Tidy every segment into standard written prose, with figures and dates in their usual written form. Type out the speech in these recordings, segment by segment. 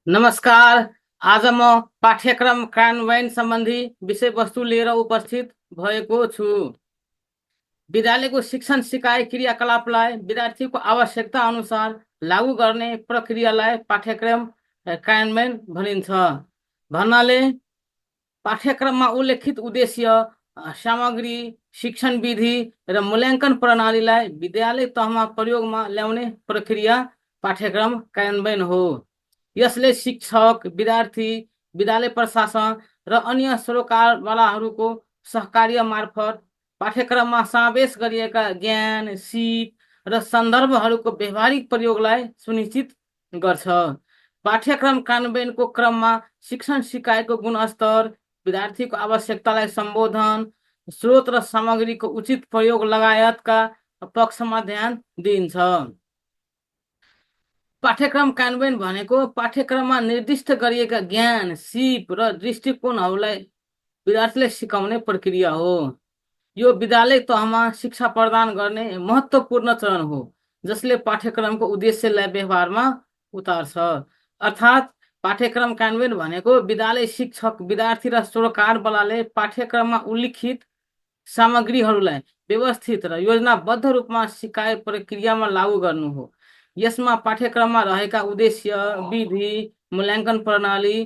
नमस्कार। आज म पाठ्यक्रम कार्यान्वयन सम्बन्धी विषयवस्तु लिएर उपस्थित भएको छु। विद्यालयको शिक्षण सिकाइ क्रियाकलापलाई विद्यार्थीको आवश्यकता अनुसार लागू गर्ने प्रक्रियालाई पाठ्यक्रम कार्यान्वयन भनिन्छ। भन्नाले पाठ्यक्रममा उल्लेखित उद्देश्य, सामग्री, शिक्षण विधि र मूल्याङ्कन प्रणालीलाई विद्यालय तहमा प्रयोगमा ल्याउने प्रक्रिया पाठ्यक्रम कार्यान्वयन हो। यसले शिक्षक, विद्यार्थी, विद्यालय प्रशासन र अन्य सरोकारवालाहरूको सहकार्य मार्फत पाठ्यक्रममा समावेश गरिएका ज्ञान, सिप र सन्दर्भहरूको व्यावहारिक प्रयोगलाई सुनिश्चित गर्छ। पाठ्यक्रम कार्यान्वयनको क्रममा शिक्षण सिकाइको गुणस्तर, विद्यार्थीको आवश्यकतालाई सम्बोधन, स्रोत र सामग्रीको उचित प्रयोग लगायतका पक्षमा ध्यान दिइन्छ। पाठ्यक्रम कार्यान्वयन भनेको पाठ्यक्रममा निर्दिष्ट गरिएका ज्ञान, सिप र दृष्टिकोणहरूलाई विद्यार्थीले सिकाउने प्रक्रिया हो। यो विद्यालय तहमा शिक्षा प्रदान गर्ने महत्त्वपूर्ण चरण हो, जसले पाठ्यक्रमको उद्देश्यलाई व्यवहारमा उतार्छ। अर्थात् पाठ्यक्रम कार्यान्वयन भनेको विद्यालय शिक्षक, विद्यार्थी र सरोकारवालाले पाठ्यक्रममा उल्लिखित सामग्रीहरूलाई व्यवस्थित र योजनाबद्ध रूपमा सिकाइ प्रक्रियामा लागू गर्नु हो। यसमा पाठ्यक्रममा रहेका उद्देश्य, विधि, मूल्याङ्कन प्रणाली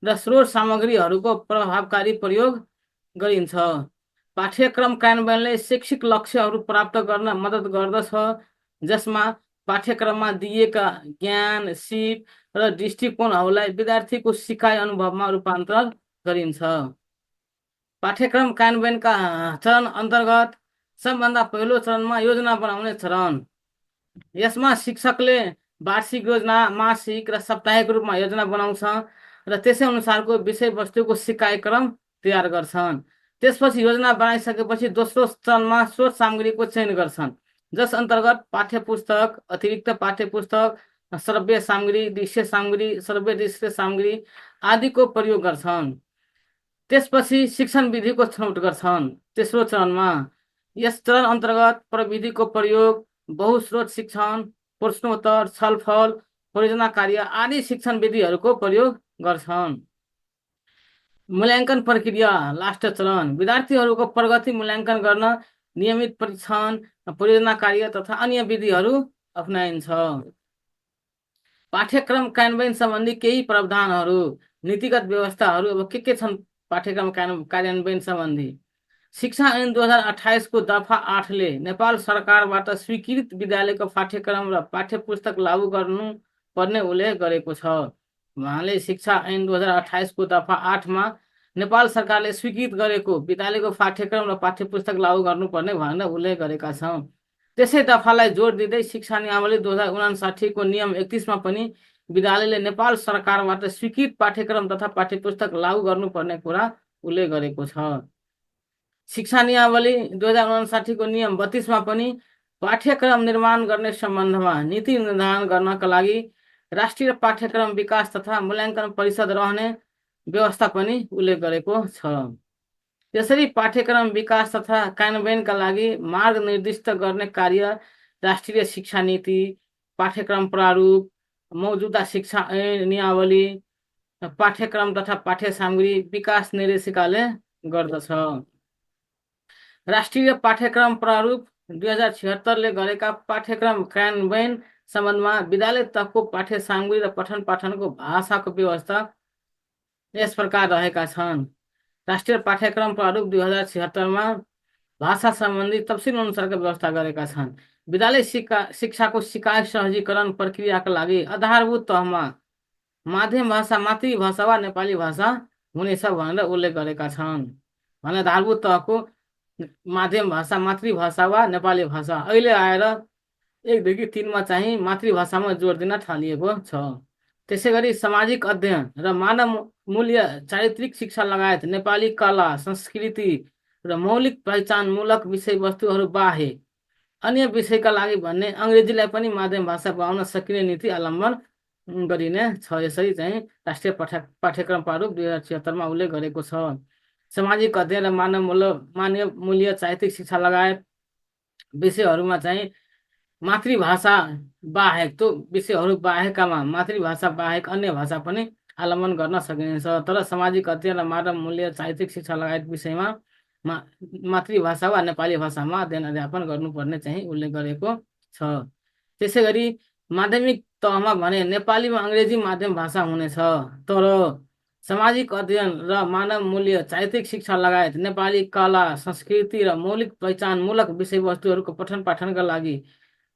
र स्रोत सामग्रीहरूको प्रभावकारी प्रयोग गरिन्छ। पाठ्यक्रम कार्यान्वयनले शैक्षिक लक्ष्यहरू प्राप्त गर्न मद्दत गर्दछ, जसमा पाठ्यक्रममा दिइएका ज्ञान, सिप र दृष्टिकोणहरूलाई विद्यार्थीको सिकाइ अनुभवमा रूपान्तरण गरिन्छ। पाठ्यक्रम कार्यान्वयनका चरण अन्तर्गत सबभन्दा पहिलो चरणमा योजना बनाउने चरण। यसमा शिक्षकले वार्षिक योजना, मासिक र साप्ताहिक रूपमा योजना बनाउँछ र त्यसै अनुसारको विषयवस्तुको सिकाइ क्रम तयार गर्छन्। त्यसपछि योजना बनाइसकेपछि दोस्रो चरणमा स्रोत सामग्रीको चयन गर्छन्, जस अन्तर्गत पाठ्यपुस्तक, अतिरिक्त पाठ्यपुस्तक, श्रव्य सामग्री, दृश्य सामग्री, श्रव्य दृश्य सामग्री आदिको प्रयोग गर्छन्। त्यसपछि शिक्षण विधिको छनौट गर्छन्। तेस्रो चरणमा यस चरण अन्तर्गत प्रविधिको प्रयोग, बहुस्रोत शिक्षण, प्रश्नोत्तर, छलफल, परियोजना कार्य आदि शिक्षण विधिहरूको प्रयोग गर्छन्। मूल्याङ्कन प्रक्रिया, लास्ट चरण, विद्यार्थीहरूको प्रगति मूल्याङ्कन गर्न नियमित परीक्षण, परियोजना कार्य तथा अन्य विधिहरू अपनाइन्छ। पाठ्यक्रम कार्यान्वयन सम्बन्धी केही प्रावधानहरू, नीतिगत व्यवस्थाहरू अब के छन् पाठ्यक्रम कार्यान्वयन सम्बन्धी। शिक्षा ऐन 2028 को दफा 8 ले नेपाल सरकारबाट स्वीकृत विद्यालयको पाठ्यक्रम र पाठ्यपुस्तक लागू गर्नु पर्ने उल्लेख गरेको छ। उहाँले शिक्षा ऐन 2028 को दफा 8 मा नेपाल सरकारले स्वीकृत गरेको विद्यालयको पाठ्यक्रम र पाठ्यपुस्तक लागू गर्नुपर्ने भनेर उल्लेख गरेका छौँ। त्यसै दफालाई जोड दिँदै शिक्षा नियमावली 2059 को नियम 31 मा पनि विद्यालयले नेपाल सरकारबाट स्वीकृत पाठ्यक्रम तथा पाठ्यपुस्तक लागू गर्नुपर्ने कुरा उल्लेख गरेको छ। शिक्षा नियमावली 2059 को नियम 32 मा पनि पाठ्यक्रम निर्माण गर्ने सम्बन्धमा नीति निर्धारण गर्नका लागि राष्ट्रिय पाठ्यक्रम विकास तथा मूल्याङ्कन परिषद रहने व्यवस्था पनि उल्लेख गरेको छ। त्यसरी पाठ्यक्रम विकास तथा कार्यान्वयनका लागि मार्ग निर्दिष्ट गर्ने कार्य राष्ट्रिय शिक्षा नीति, पाठ्यक्रम प्रारूप, मौजूदा शिक्षा ऐन नियमावली, पाठ्यक्रम तथा पाठ्य सामग्री विकास निर्देशिकाले गर्दछ। राष्ट्रिय पाठ्यक्रम प्रारूप 2076 ले गरेका पाठ्यक्रम कार्यान्वयन सम्बन्धमा विद्यालय तहको पाठ्य सामग्री र पठन पाठनको भाषाको व्यवस्था यस प्रकार रहेका छन्। राष्ट्रिय पाठ्यक्रम प्रारूप 2076 मा भाषा सम्बन्धी तफसिल अनुसारका व्यवस्था गरेका छन्। विद्यालय शिक्षाको सिकाइ सहजीकरण प्रक्रियाका लागि आधारभूत तहमा माध्यम भाषा, मातृभाषा वा नेपाली भाषा हुनेछ भनेर उल्लेख गरेका छन्। भने आधारभूत तहको माध्यम भाषा, मातृभाषा वा नेपाली भाषा अहिले आएर 1 देखि 3 मा चाहिँ मातृभाषामा जोड दिन थालिएको छ। त्यसै गरी सामाजिक अध्ययन र मानव मूल्य, चारित्रिक शिक्षा लगायत नेपाली कला, संस्कृति र मौलिक पहिचानमूलक विषयवस्तुहरू बाहेक अन्य विषयका लागि भन्ने अङ्ग्रेजीलाई पनि माध्यम भाषा बनाउन सकिने नीति अवलम्बन गरिने छ। यसरी चाहिँ राष्ट्रिय पाठ्यक्रम प्रारूप 2076 मा उल्लेख गरेको छ। सामाजिक अध्ययन र मानव मूल्य, चारित्रिक शिक्षा लगायत विषयहरूमा चाहिँ मातृभाषा बाहेक त्यो विषयहरू बाहेकमा मातृभाषा बाहेक अन्य भाषा पनि अवलम्बन गर्न सकिनेछ। तर सामाजिक अध्ययन र मानव मूल्य साहित्यिक शिक्षा लगायत विषयमा मा मातृभाषा वा नेपाली भाषामा अध्ययन अध्यापन गर्नुपर्ने चाहिँ उल्लेख गरेको छ। त्यसै गरी माध्यमिक तहमा भने नेपालीमा अङ्ग्रेजी माध्यम भाषा हुनेछ, तर सामाजिक अध्ययन र मानव मूल्य साहित्यिक शिक्षा लगायत नेपाली कला संस्कृति र मौलिक पहिचानमूलक विषयवस्तुहरूको पठन पाठनका लागि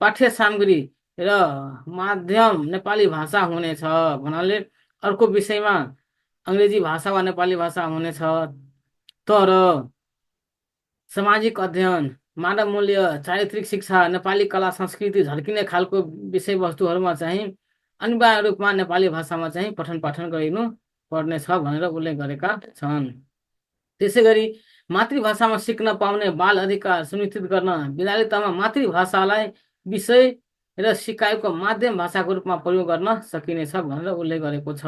पाठ्य सामग्री र माध्यम नेपाली भाषा हुनेछ भन्नाले अर्को विषयमा अङ्ग्रेजी भाषा वा नेपाली भाषा हुनेछ, तर सामाजिक अध्ययन मानव मूल्य चारित्रिक शिक्षा नेपाली कला संस्कृति झल्किने खालको विषयवस्तुहरूमा चाहिँ अनिवार्य रूपमा नेपाली भाषामा चाहिँ पठन पाठन गरिनु पर्नेछ भनेर उल्लेख गरेका छन्। त्यसै गरी मातृभाषामा सिक्न पाउने बाल अधिकार सुनिश्चित गर्न विद्यालय तहमा मातृभाषालाई विषय र सिकाइको माध्यम भाषाको रूपमा प्रयोग गर्न सकिनेछ भनेर उल्लेख गरेको छ।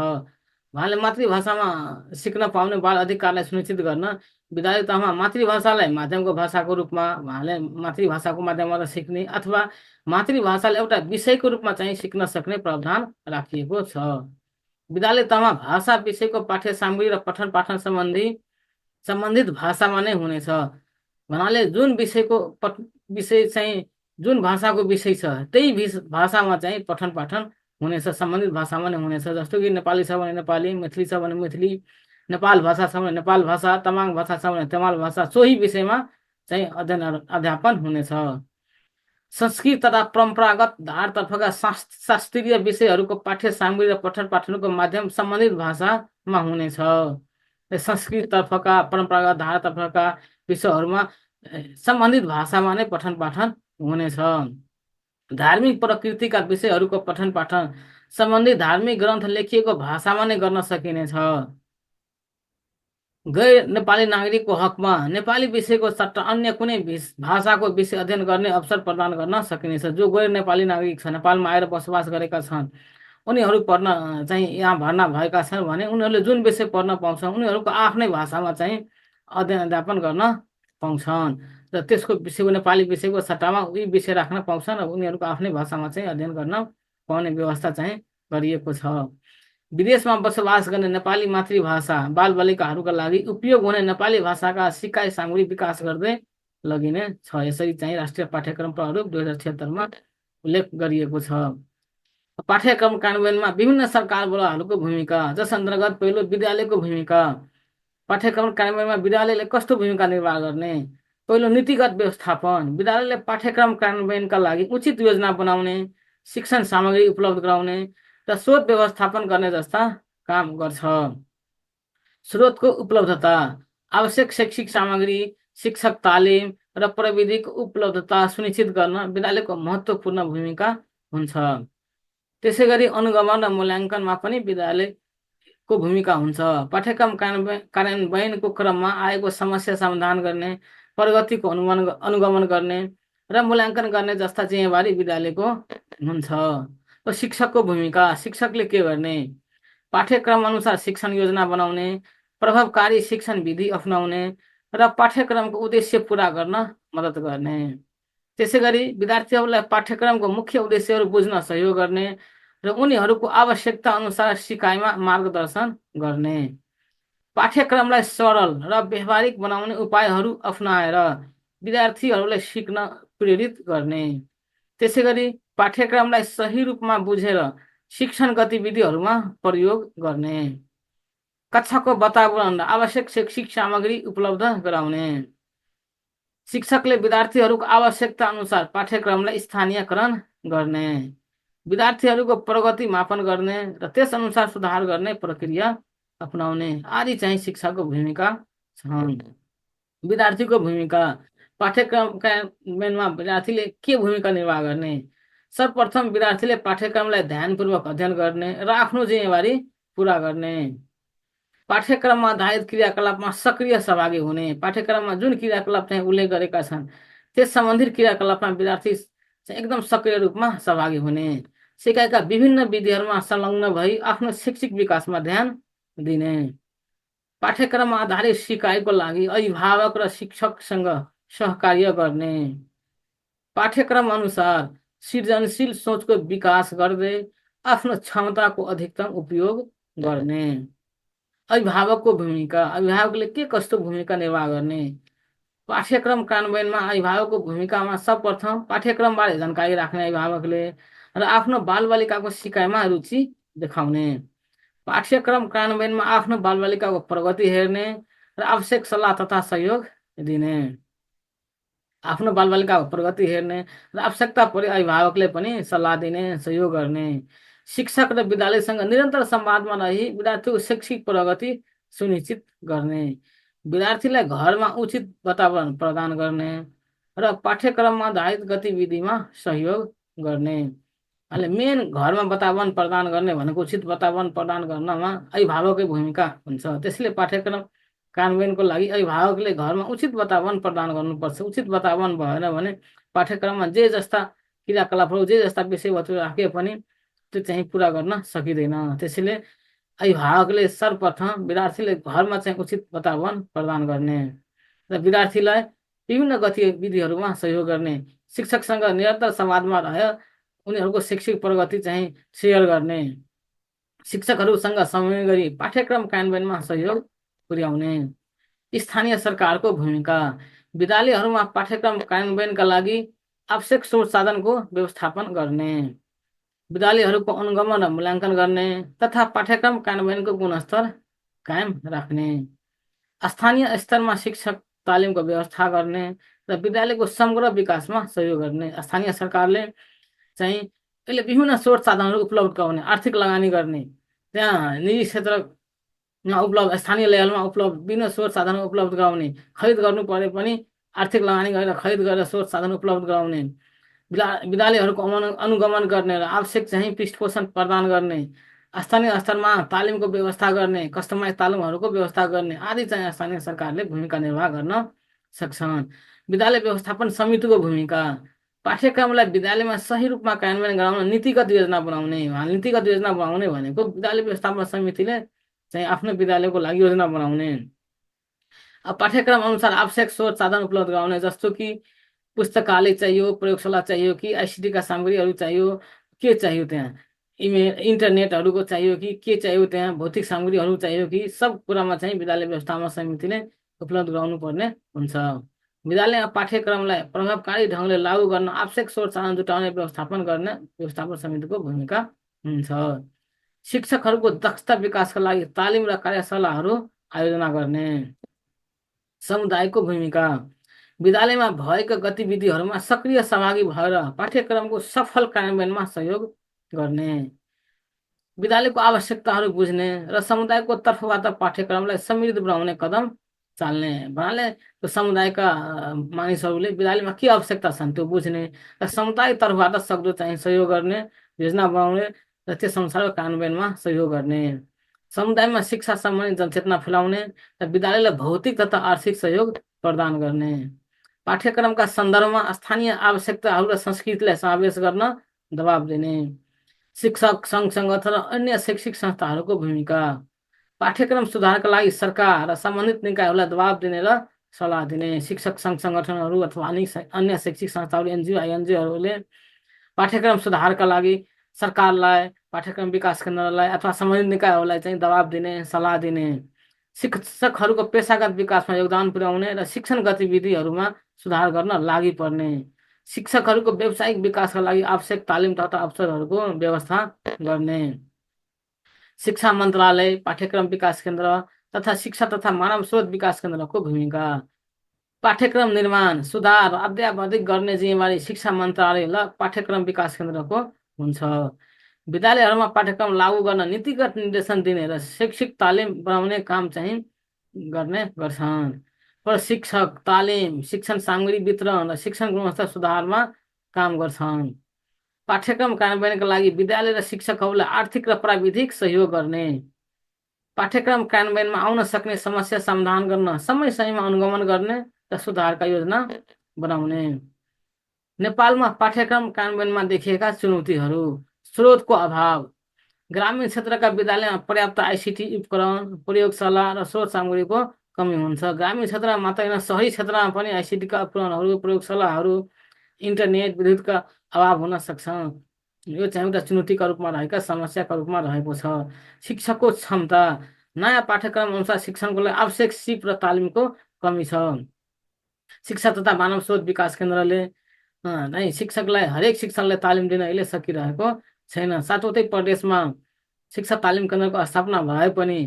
उहाँले मातृभाषामा सिक्न पाउने बाल अधिकारलाई सुनिश्चित गर्न विद्यालय तहमा मातृभाषालाई माध्यमको भाषाको रूपमा उहाँले मातृभाषाको माध्यमबाट सिक्ने अथवा मातृभाषालाई एउटा विषयको रूपमा चाहिँ सिक्न सक्ने प्रावधान राखिएको छ। विद्यालय तहमा भाषा विषयको पाठ्य सामग्री र पठन पाठन सम्बन्धित भाषामा नै हुनेछ भन्नाले जुन विषयको विषय चाहिँ जुन भाषाको विषय छ त्यही भाषामा चाहिँ पठन पाठन हुनेछ, सम्बन्धित भाषामा नै हुनेछ। जस्तो कि नेपाली छ भने नेपाली, मैथिली छ भने मैथिली, नेपाल भाषा छ भने नेपाल भाषा, तमाङ भाषा छ भने तमाल भाषा, सोही विषयमा चाहिँ अध्ययन अध्यापन हुनेछ। संस्कृत तथा परम्परागत धारतर्फका शास्त्रीय विषयहरूको पाठ्य सामग्री र पठन पाठनको माध्यम सम्बन्धित भाषामा हुनेछ। संस्कृत तर्फका परम्परागत धारतर्फका विषयहरूमा सम्बन्धित भाषामा नै पठन पाठन हुनेछ। धार्मिक प्रकृतिका विषयहरूको पठन पाठन सम्बन्धित धार्मिक ग्रन्थ लेखिएको भाषामा नै गर्न सकिनेछ। गैर नेपाली नागरिकको हकमा नेपाली विषयको सट्टा अन्य कुनै भाषाको विषय अध्ययन गर्ने अवसर प्रदान गर्न सकिनेछ। जो गैर नेपाली नागरिक छ, नेपालमा आएर बसोबास गरेका छन्, उनीहरू पढ्न चाहिँ यहाँ भर्ना भएका छन् भने उनीहरूले जुन विषय पढ्न पाउँछ उनीहरूको आफ्नै भाषामा चाहिँ अध्ययन अध्यापन गर्न पाउँछन् र त्यसको विषय नेपाली विषयको सट्टामा उही विषय राख्न पाउँछन् र उनीहरूको आफ्नै भाषामा चाहिँ अध्ययन गर्न पाउने व्यवस्था चाहिँ गरिएको छ। विदेशमा बसोबास गर्ने नेपाली मातृभाषा बालबालिकाहरूका लागि उपयोग हुने नेपाली भाषाका सिकाइ सामग्री विकास गर्दै लगिने छ। यसरी चाहिँ राष्ट्रिय पाठ्यक्रम प्रारूप 2076मा उल्लेख गरिएको छ। पाठ्यक्रम कार्यान्वयनमा विभिन्न सरकार बलहरूको भूमिका, जस अन्तर्गत पहिलो विद्यालयको भूमिका। पाठ्यक्रम कार्यान्वयनमा विद्यालयले कस्तो भूमिका निर्वाह गर्ने? पहिलो नीतिगत व्यवस्थापन। विद्यालयले पाठ्यक्रम कार्यान्वयनका लागि उचित योजना बनाउने, शिक्षण सामग्री उपलब्ध गराउने र स्रोत व्यवस्थापन गर्ने जस्ता काम गर्छ। स्रोतको उपलब्धता, आवश्यक शैक्षिक सामग्री, शिक्षक तालिम र प्रविधिको उपलब्धता सुनिश्चित गर्न विद्यालयको महत्त्वपूर्ण भूमिका हुन्छ। त्यसै गरी अनुगमन र मूल्याङ्कनमा पनि विद्यालयको भूमिका हुन्छ। पाठ्यक्रम कार्यान्वयनको क्रममा आएको समस्या समाधान गर्ने, प्रगतिको अनुगमन गर्ने र मूल्याङ्कन गर्ने जस्ता जिम्मेवारी विद्यालयको हुन्छ। शिक्षकको भूमिका, शिक्षकले के गर्ने? पाठ्यक्रम अनुसार शिक्षण योजना बनाउने, प्रभावकारी शिक्षण विधि अपनाउने र पाठ्यक्रमको उद्देश्य पूरा गर्न मद्दत गर्ने। त्यसै गरी विद्यार्थीहरूलाई पाठ्यक्रमको मुख्य उद्देश्यहरू बुझ्न सहयोग गर्ने र उनीहरूको आवश्यकता अनुसार सिकाइमा मार्गदर्शन गर्ने। पाठ्यक्रमलाई सरल र व्यवहारिक बनाउने उपायहरू अपनाएर विद्यार्थीहरूलाई सिक्न प्रेरित गर्ने। त्यसै गरी पाठ्यक्रमलाई सही रूपमा बुझेर शिक्षण गतिविधिहरूमा प्रयोग गर्ने। कक्षाको वातावरण र आवश्यक शैक्षिक सामग्री उपलब्ध गराउने। शिक्षकले विद्यार्थीहरूको आवश्यकता अनुसार पाठ्यक्रमलाई स्थानीयकरण गर्ने, विद्यार्थीहरूको प्रगति मापन गर्ने र त्यस अनुसार सुधार गर्ने प्रक्रिया अपनाउने आदि चाहिँ शिक्षाको भूमिका छन्। विद्यार्थीको भूमिका, पाठ्यक्रम कार्यान्वयनमा विद्यार्थीले के भूमिका निर्वाह गर्ने? सर्वप्रथम विद्यार्थीले पाठ्यक्रमलाई ध्यानपूर्वक अध्ययन गर्ने र आफ्नो जिम्मेवारी पुरा गर्ने। पाठ्यक्रममा आधारित क्रियाकलापमा सक्रिय सहभागी हुने। पाठ्यक्रममा जुन क्रियाकलाप चाहिँ उल्लेख गरेका छन् त्यस सम्बन्धित क्रियाकलापमा विद्यार्थी चाहिँ एकदम सक्रिय रूपमा सहभागी हुने। सिकाइका विभिन्न विधिहरूमा संलग्न भई आफ्नो शैक्षिक विकासमा ध्यान दिने। पाठ्यक्रममा आधारित सिकाइको लागि अभिभावक र शिक्षकसँग सहकार्य गर्ने। पाठ्यक्रम अनुसार सृजनशील सोचको विकास गर्दै आफ्नो क्षमताको अधिकतम उपयोग गर्ने। अभिभावकको भूमिका, अभिभावकले के कस्तो भूमिका निर्वाह गर्ने? पाठ्यक्रम कार्यान्वयनमा अभिभावकको भूमिकामा सर्वप्रथम पाठ्यक्रमबारे जानकारी राख्ने अभिभावकले र आफ्नो बालबालिकाको सिकाइमा रुचि देखाउने, पाठ्यक्रम कार्यान्वयनमा आफ्नो बालबालिकाको प्रगति हेर्ने र आवश्यक सल्लाह तथा सहयोग दिने। आफ्नो बालबालिकाको प्रगति हेर्ने र आवश्यकता परे अभिभावकले पनि सल्लाह दिने, सहयोग गर्ने। शिक्षक र विद्यालयसँग निरन्तर संवादमा रही विद्यार्थीको शैक्षिक प्रगति सुनिश्चित गर्ने, विद्यार्थीलाई घरमा उचित वातावरण प्रदान गर्ने र पाठ्यक्रममा आधारित गतिविधिमा सहयोग गर्ने। अहिले मेन घरमा वातावरण प्रदान गर्ने भनेको उचित वातावरण प्रदान गर्नमा अभिभावककै भूमिका हुन्छ। त्यसले पाठ्यक्रम कार्यान्वयनको लागि अभिभावकले घरमा उचित वातावरण प्रदान गर्नुपर्छ। उचित वातावरण भएन भने पाठ्यक्रममा जे जस्ता क्रियाकलापहरू, जे जस्ता विषयवस्तु राखे पनि त्यो चाहिँ पुरा गर्न सकिँदैन। त्यसैले अभिभावकले सर्वप्रथम विद्यार्थीले घरमा चाहिँ उचित वातावरण प्रदान गर्ने र विद्यार्थीलाई विभिन्न गतिविधिहरूमा सहयोग गर्ने, शिक्षकसँग निरन्तर संवादमा रहे उनीहरूको शैक्षिक प्रगति चाहिँ सेयर गर्ने, शिक्षकहरूसँग समन्वय गरी पाठ्यक्रम कार्यान्वयनमा सहयोग पुर्याउने। स्थानीय सरकारको भूमिका, विद्यालयहरूमा पाठ्यक्रम कार्यान्वयनका लागि आवश्यक स्रोत साधनको व्यवस्थापन गर्ने, विद्यालयहरूको अनुगमन र मूल्याङ्कन गर्ने तथा पाठ्यक्रम कार्यान्वयनको गुणस्तर कायम राख्ने। स्थानीय स्तरमा शिक्षक तालिमको व्यवस्था गर्ने र विद्यालयको समग्र विकासमा सहयोग गर्ने। स्थानीय सरकारले चाहिँ यसले विभिन्न स्रोत साधनहरू उपलब्ध गराउने, आर्थिक लगानी गर्ने, त्यहाँ निजी क्षेत्रमा उपलब्ध, स्थानीय लेभलमा उपलब्ध विभिन्न स्रोत साधन उपलब्ध गराउने, खरिद गर्नु परे पनि आर्थिक लगानी गरेर खरिद गरेर स्रोत साधन उपलब्ध गराउने, विद्यालयहरूको अनुगमन गर्ने र आवश्यक चाहिँ पृष्ठपोषण प्रदान गर्ने, स्थानीय स्तरमा तालिमको व्यवस्था गर्ने, कस्टमाइज तालिमहरूको व्यवस्था गर्ने आदि चाहिँ स्थानीय सरकारले भूमिका निर्वाह गर्न सक्छन्। विद्यालय व्यवस्थापन समितिको भूमिका, पाठ्यक्रमलाई विद्यालयमा सही रूपमा कार्यान्वयन गराउन नीतिगत योजना बनाउने। नीतिगत योजना बनाउने भनेको विद्यालय व्यवस्थापन समितिले चाहिँ आफ्नो विद्यालयको लागि योजना बनाउने, अब पाठ्यक्रम अनुसार आवश्यक स्रोत साधन उपलब्ध गराउने, जस्तो कि पुस्तकालय चाहियो, प्रयोगशाला चाहियो कि आइसिटीका सामग्रीहरू चाहियो, के चाहियो, त्यहाँ इन्टरनेटहरूको चाहियो कि के चाहियो, त्यहाँ भौतिक सामग्रीहरू चाहियो कि, सब कुरामा चाहिँ विद्यालय व्यवस्थापन समितिले उपलब्ध गराउनु पर्ने हुन्छ। विद्यालयमा पाठ्यक्रमलाई प्रभावकारी ढङ्गले लागू गर्न आवश्यक स्रोत साधन जुटाउने व्यवस्थापन गर्ने व्यवस्थापन समितिको भूमिका हुन्छ। शिक्षकहरूको दक्षता विकासका लागि तालिम र कार्यशालाहरू आयोजना गर्ने। समुदायको भूमिका, विद्यालयमा भएका गतिविधिहरूमा सक्रिय सहभागी भएर पाठ्यक्रमको सफल कार्यान्वयनमा सहयोग गर्ने, विद्यालयको आवश्यकताहरू बुझ्ने र समुदायको तर्फबाट पाठ्यक्रमलाई समृद्ध बनाउने कदम चाल्ने। भन्नाले त्यो समुदायका मानिसहरूले विद्यालयमा के आवश्यकता छन् त्यो बुझ्ने र समुदाय तर्फबाट सक्दो चाहिँ सहयोग गर्ने, योजना बनाउने र त्यस अनुसार कार्यान्वयनमा सहयोग गर्ने। समुदायमा शिक्षा सम्बन्धी जनचेतना फैलाउने र विद्यालयलाई भौतिक तथा आर्थिक सहयोग प्रदान गर्ने। पाठ्यक्रमका सन्दर्भमा स्थानीय आवश्यकताहरू र संस्कृतिलाई समावेश गर्न दबाब दिने। शिक्षक सङ्घ सङ्गठन र अन्य शैक्षिक संस्थाहरूको भूमिका, पाठ्यक्रम सुधारका लागि सरकार र सम्बन्धित निकायहरूलाई दबाब दिने र सल्लाह दिने। शिक्षक सङ्घ सङ्गठनहरू अथवा अन्य शैक्षिक संस्थाहरू, एनजिओ आइएनजिओहरूले पाठ्यक्रम सुधारका लागि सरकारलाई, पाठ्यक्रम विकास केन्द्रलाई अथवा सम्बन्धित निकायहरूलाई चाहिँ दबाब दिने, सल्लाह दिने। शिक्षकहरूको पेसागत विकासमा योगदान पुर्याउने र शिक्षण गतिविधिहरूमा सुधार गर्न लागि पर्ने। शिक्षकहरूको व्यावसायिक विकासका लागि आवश्यक तालिम तथा अवसरहरूको व्यवस्था गर्ने। शिक्षा मन्त्रालय, पाठ्यक्रम विकास केन्द्र तथा शिक्षा तथा मानव स्रोत विकास केन्द्रको भूमिका, पाठ्यक्रम निर्माण, सुधार र अध्यावधिक गर्ने जिम्मेवारी शिक्षा मन्त्रालय र पाठ्यक्रम विकास केन्द्रको हुन्छ। विद्यालयहरूमा पाठ्यक्रम लागू गर्न नीतिगत निर्देशन दिने र शैक्षिक तालिम बनाउने काम चाहिँ गर्ने गर्छन्। प्रशिक्षक, तालिम, शिक्षण सामग्री वितरण र शिक्षण गुणस्तर सुधारमा काम गर्छन्। पाठ्यक्रम कार्यान्वयनका लागि विद्यालय र शिक्षकहरूलाई आर्थिक र प्राविधिक सहयोग गर्ने। पाठ्यक्रम कार्यान्वयनमा आउन सक्ने समस्या समाधान गर्न समय समयमा अनुगमन गर्ने र सुधारका योजना बनाउने। नेपालमा पाठ्यक्रम कार्यान्वयनमा देखिएका चुनौतीहरू, स्रोतको अभाव, ग्रामीण क्षेत्रका विद्यालयमा पर्याप्त आइसिटी उपकरण, प्रयोगशाला र स्रोत सामग्रीको कमी हुन्छ। ग्रामीण क्षेत्रमा मात्र होइन, शहरी क्षेत्रमा पनि आइसिटीका उपकरणहरू, प्रयोगशालाहरू इन्टरनेट विद्युतका अभाव हुन सक्छ। यो चाहिँ एउटा चुनौतीका रूपमा रहेका समस्याका रूपमा रहेको छ। शिक्षकको क्षमता, नयाँ पाठ्यक्रम अनुसार शिक्षणको लागि आवश्यक सिप र तालिमको कमी छ। शिक्षा तथा मानव स्रोत विकास केन्द्रले नै शिक्षकलाई हरेक शिक्षकलाई तालिम दिन अहिले सकिरहेको छैन। सातवटै प्रदेशमा शिक्षा तालिम केन्द्रको स्थापना भए पनि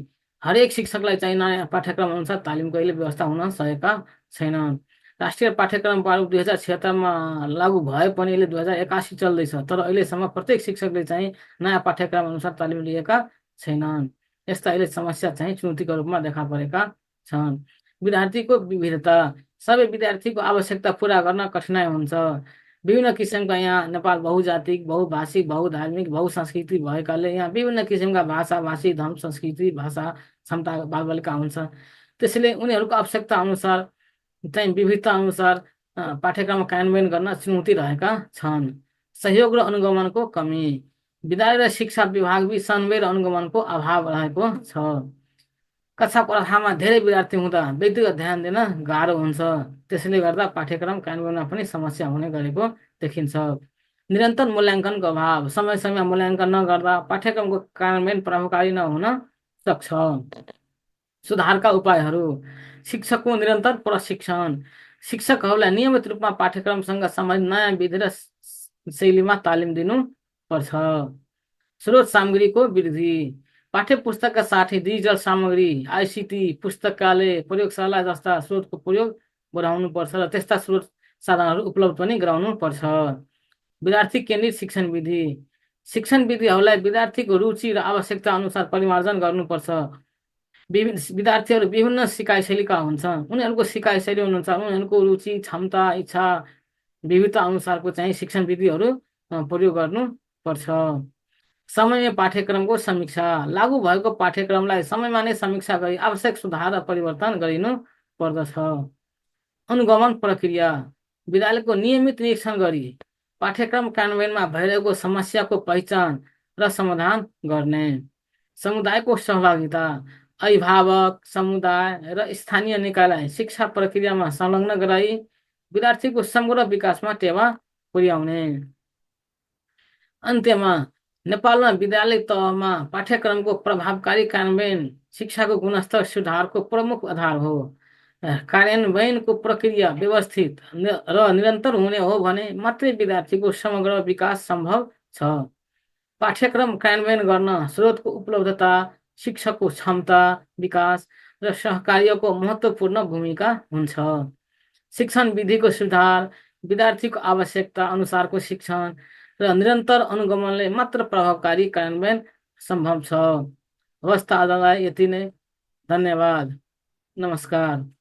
हरेक शिक्षकलाई चाहिँ नयाँ पाठ्यक्रम अनुसार तालिमको अहिले व्यवस्था हुन सकेका छैनन्। राष्ट्रिय पाठ्यक्रम प्रारूप 2076मा लागू भए पनि अहिले 2081 चल्दैछ, तर अहिलेसम्म प्रत्येक शिक्षकले चाहिँ नयाँ पाठ्यक्रम अनुसार तालिम लिएका छैनन्। यस्ता अहिले समस्या चाहिँ चुनौतीको रूपमा देखा परेका छन्। विद्यार्थीको विविधता, सबै विद्यार्थीको आवश्यकता पूरा गर्न कठिनाइ हुन्छ। विभिन्न किसिमका यहाँ नेपाल बहुजातिक, बहुभाषिक, बहुधार्मिक, बहुसंस्कृति भएकाले यहाँ विभिन्न किसिमका भाषा, भाषी, धर्म, संस्कृति, भाषा क्षमता बालबालिका हुन्छ। त्यसैले उनीहरूको आवश्यकता अनुसार चाहिँ विविधता अनुसार पाठ्यक्रम कार्यान्वयन गर्न चुनौती रहेका छन्। सहयोग र अनुगमनको कमी, विद्यालय र शिक्षा विभागबीच समन्वय र अनुगमनको अभाव रहेको छ। कक्षा प्रथामा धेरै विद्यार्थी हुँदा व्यक्तिगत ध्यान दिन गाह्रो हुन्छ। त्यसैले गर्दा पाठ्यक्रम कार्यान्वयनमा पनि समस्या हुने गरेको देखिन्छ। निरन्तर मूल्याङ्कनको अभाव, समय समयमा मूल्याङ्कन नगर्दा पाठ्यक्रमको कार्यान्वयन प्रभावकारी नहुन सक्छ। सुधारका उपायहरू, शिक्षकको निरन्तर प्रशिक्षण, शिक्षकहरूलाई नियमित रूपमा पाठ्यक्रमसँग सम्बन्धित नयाँ विधि र शैलीमा तालिम दिनुपर्छ। स्रोत सामग्रीको वृद्धि, पाठ्य पुस्तकका साथै डिजिटल सामग्री, आइसिटी, पुस्तकालय, प्रयोगशाला जस्ता स्रोतको प्रयोग बढाउनुपर्छ र त्यस्ता स्रोत साधनहरू उपलब्ध पनि गराउनुपर्छ। विद्यार्थी केन्द्रित शिक्षण विधि, शिक्षण विधिहरूलाई विद्यार्थीको रुचि र आवश्यकता अनुसार परिमार्जन गर्नुपर्छ। विद्यार्थीहरू विभिन्न सिकाइ शैलीका हुन्छन्। उनीहरूको सिकाइ शैली अनुसार उनीहरूको रुचि, क्षमता, इच्छा, विविधता अनुसारको चाहिँ शिक्षण विधिहरू प्रयोग गर्नुपर्छ। समयमा पाठ्यक्रमको समीक्षा, लागू भएको पाठ्यक्रमलाई समयमा नै समीक्षा गरी आवश्यक सुधार र परिवर्तन गरिनु पर्दछ। अनुगमन प्रक्रिया, विद्यालयको नियमित निरीक्षण गरी पाठ्यक्रम कार्यान्वयनमा भइरहेको समस्याको पहिचान र समाधान गर्ने। समुदायको सहभागिता, अभिभावक, समुदाय र स्थानीय निकायलाई शिक्षा प्रक्रियामा संलग्न गराई विद्यार्थीको समग्र विकासमा टेवा पुर्याउने। अन्त्यमा नेपालमा विद्यालय तहमा पाठ्यक्रमको प्रभावकारी कार्यान्वयन शिक्षाको गुणस्तर सुधारको प्रमुख आधार हो। कार्यान्वयनको प्रक्रिया व्यवस्थित र निरन्तर हुने हो भने मात्रै विद्यार्थीको समग्र विकास सम्भव छ। पाठ्यक्रम कार्यान्वयन गर्न स्रोतको उपलब्धता, शिक्षकको क्षमता विकास र सहकार्यको महत्त्वपूर्ण भूमिका हुन्छ। शिक्षण विधिको सुधार, विद्यार्थीको आवश्यकता अनुसारको शिक्षण र निरन्तर अनुगमनले मात्र प्रभावकारी कार्यान्वयन सम्भव छ। हवस् त, आजलाई यति नै। धन्यवाद। नमस्कार।